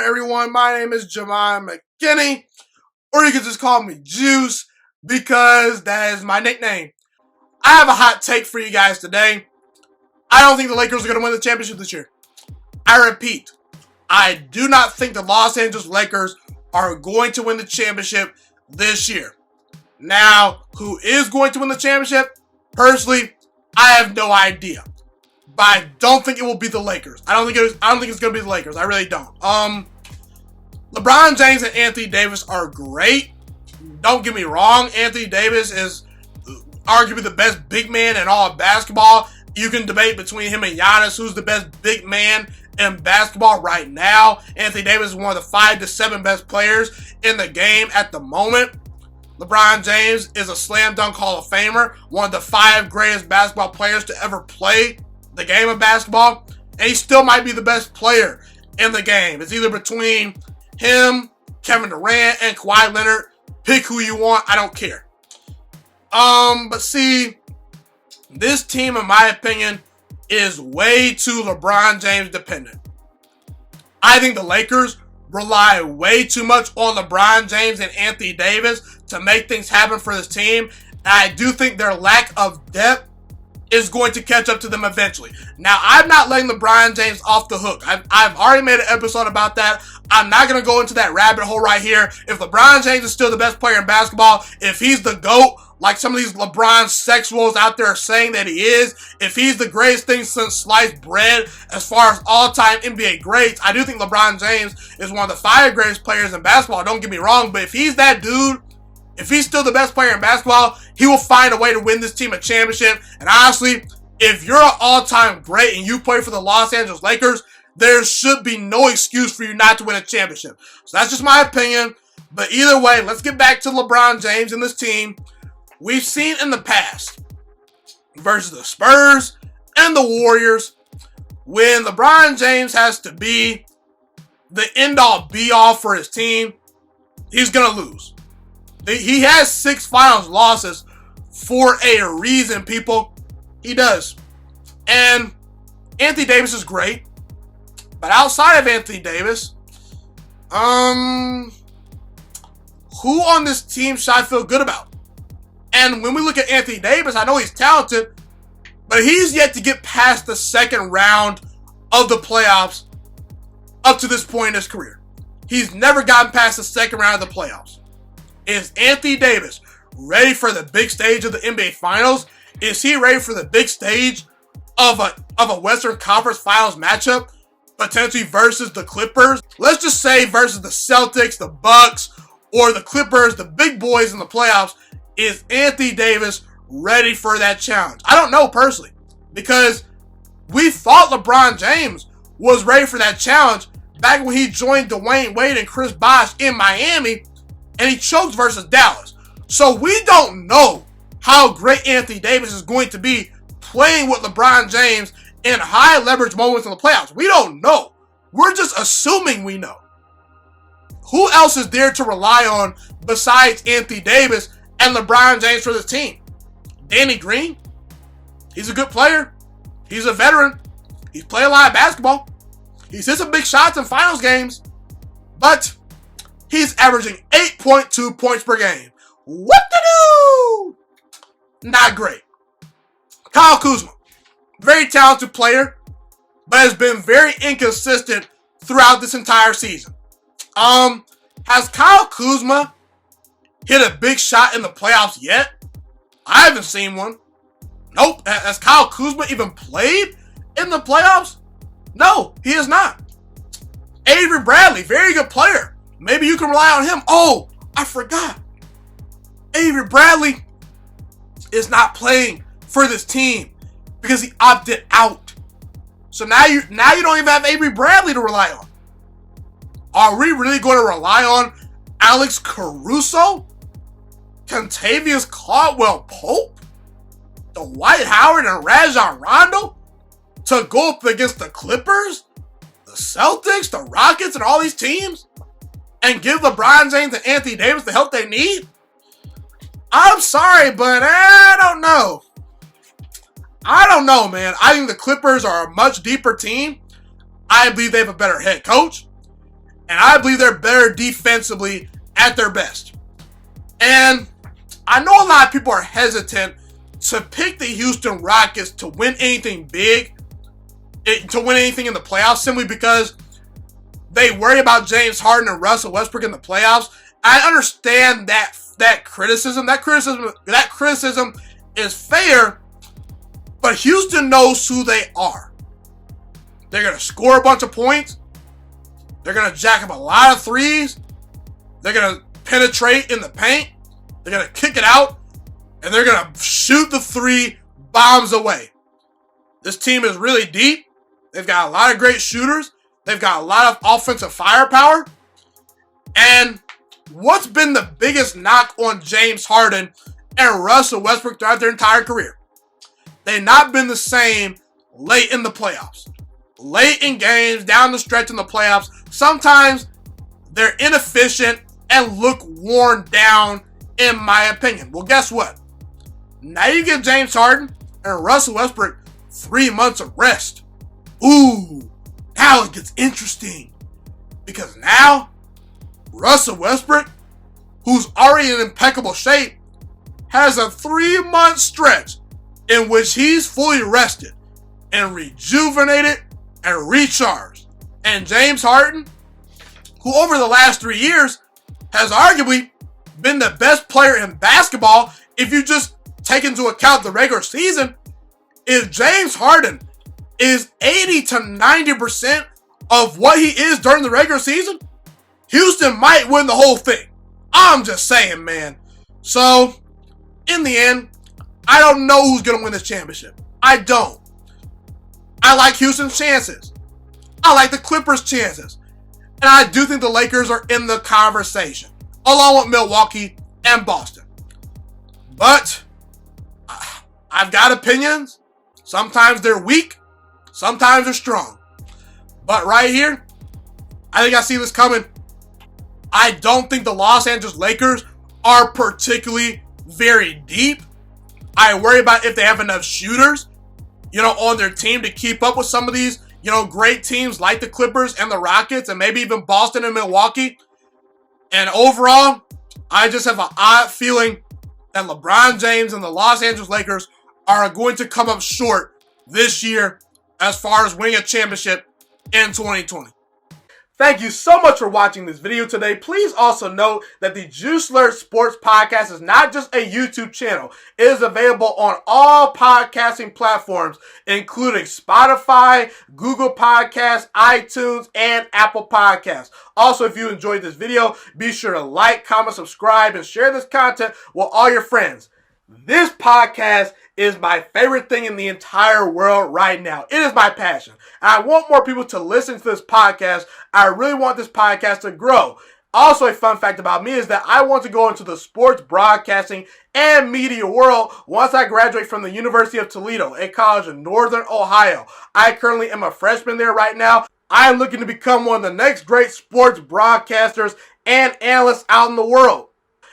everyone? My name is Jemai McKinney, or you can just call me Juice, because that is my nickname. I have a hot take for you guys today. I don't think the Lakers are going to win the championship this year. I repeat, I do not think the Los Angeles Lakers are going to win the championship this year. Now, who is going to win the championship? Personally, I have no idea. But I don't think it will be the Lakers. I don't think it's going to be the Lakers. I really don't. LeBron James and Anthony Davis are great. Don't get me wrong. Anthony Davis is arguably the best big man in all of basketball. You can debate between him and Giannis who's the best big man in basketball right now. Anthony Davis is one of the 5 to 7 best players in the game at the moment. LeBron James is a slam dunk Hall of Famer, one of the 5 greatest basketball players to ever play the game of basketball, and he still might be the best player in the game. It's either between him, Kevin Durant, and Kawhi Leonard. Pick who you want. I don't care. But see, this team, in my opinion, is way too LeBron James dependent. I think the Lakers rely way too much on LeBron James and Anthony Davis to make things happen for this team. And I do think their lack of depth is going to catch up to them eventually. Now, I'm not letting LeBron James off the hook. I've already made an episode about that. I'm not going to go into that rabbit hole right here. If LeBron James is still the best player in basketball, if he's the GOAT, like some of these LeBron sexuals out there are saying that he is, if he's the greatest thing since sliced bread as far as all-time NBA greats, I do think LeBron James is one of the 5 greatest players in basketball. Don't get me wrong, but if he's that dude, if he's still the best player in basketball, he will find a way to win this team a championship. And honestly, if you're an all-time great and you play for the Los Angeles Lakers, there should be no excuse for you not to win a championship. So that's just my opinion. But either way, let's get back to LeBron James and this team. We've seen in the past versus the Spurs and the Warriors, when LeBron James has to be the end-all be-all for his team, he's going to lose. He has 6 finals losses for a reason, people. He does. And Anthony Davis is great. But outside of Anthony Davis, who on this team should I feel good about? And when we look at Anthony Davis, I know he's talented, but he's yet to get past the second round of the playoffs up to this point in his career. He's never gotten past the second round of the playoffs. Is Anthony Davis ready for the big stage of the NBA Finals? Is he ready for the big stage of a Western Conference Finals matchup, potentially versus the Clippers? Let's just say versus the Celtics, the Bucks, or the Clippers, the big boys in the playoffs. Is Anthony Davis ready for that challenge? I don't know personally, because we thought LeBron James was ready for that challenge back when he joined Dwayne Wade and Chris Bosh in Miami, and he choked versus Dallas. So we don't know how great Anthony Davis is going to be playing with LeBron James in high leverage moments in the playoffs. We don't know. We're just assuming we know. Who else is there to rely on besides Anthony Davis and LeBron James for this team? Danny Green? He's a good player. He's a veteran. He's played a lot of basketball. He's hit some big shots in finals games. But he's averaging 8.2 points per game. What to do? Not great. Kyle Kuzma, very talented player, but has been very inconsistent throughout this entire season. Has Kyle Kuzma hit a big shot in the playoffs yet? I haven't seen one. Nope. Has Kyle Kuzma even played in the playoffs? No, he has not. Avery Bradley, very good player. Maybe you can rely on him. Oh, I forgot. Avery Bradley is not playing for this team because he opted out. So now you don't even have Avery Bradley to rely on. Are we really going to rely on Alex Caruso, Contavious Caldwell-Pope, Dwight Howard, and Rajon Rondo to go up against the Clippers, the Celtics, the Rockets, and all these teams, and give LeBron James and Anthony Davis the help they need? I'm sorry, but I don't know. I don't know, man. I think the Clippers are a much deeper team. I believe they have a better head coach. And I believe they're better defensively at their best. And I know a lot of people are hesitant to pick the Houston Rockets to win anything big, to win anything in the playoffs, simply because they worry about James Harden and Russell Westbrook in the playoffs. I understand that criticism. That criticism is fair, but Houston knows who they are. They're going to score a bunch of points. They're going to jack up a lot of threes. They're going to penetrate in the paint. They're going to kick it out. And they're going to shoot the three bombs away. This team is really deep. They've got a lot of great shooters. They've got a lot of offensive firepower. And what's been the biggest knock on James Harden and Russell Westbrook throughout their entire career? They've not been the same late in the playoffs. Late in games, down the stretch in the playoffs, sometimes they're inefficient and look worn down, in my opinion. Well, guess what? Now you give James Harden and Russell Westbrook 3 months of rest. Ooh, now it gets interesting. Because now, Russell Westbrook, who's already in impeccable shape, has a 3-month stretch in which he's fully rested and rejuvenated and recharged. And James Harden, who over the last 3 years has arguably been the best player in basketball, if you just take into account the regular season, if James Harden is 80 to 90% of what he is during the regular season, Houston might win the whole thing. I'm just saying, man. So, in the end, I don't know who's going to win this championship. I don't. I like Houston's chances. I like the Clippers' chances. And I do think the Lakers are in the conversation, along with Milwaukee and Boston. But I've got opinions. Sometimes they're weak. Sometimes they're strong. But right here, I think I see this coming. I don't think the Los Angeles Lakers are particularly very deep. I worry about if they have enough shooters, on their team to keep up with some of these, great teams like the Clippers and the Rockets and maybe even Boston and Milwaukee. And overall, I just have an odd feeling that LeBron James and the Los Angeles Lakers are going to come up short this year as far as winning a championship in 2020. Thank you so much for watching this video today. Please also note that the Juiciest Sports Podcast is not just a YouTube channel. It is available on all podcasting platforms, including Spotify, Google Podcasts, iTunes, and Apple Podcasts. Also, if you enjoyed this video, be sure to like, comment, subscribe, and share this content with all your friends. This podcast is my favorite thing in the entire world right now. It is my passion. And I want more people to listen to this podcast. I really want this podcast to grow. Also, a fun fact about me is that I want to go into the sports broadcasting and media world once I graduate from the University of Toledo, a college in Northern Ohio. I currently am a freshman there right now. I am looking to become one of the next great sports broadcasters and analysts out in the world.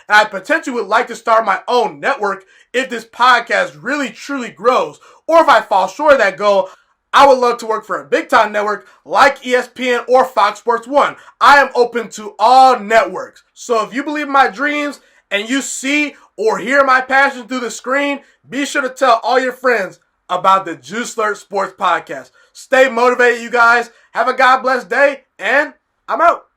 And I potentially would like to start my own network if this podcast really truly grows. Or if I fall short of that goal, I would love to work for a big time network like ESPN or Fox Sports 1. I am open to all networks. So if you believe in my dreams and you see or hear my passion through the screen, be sure to tell all your friends about the Juiciest Sports Podcast. Stay motivated, you guys. Have a God bless day, and I'm out.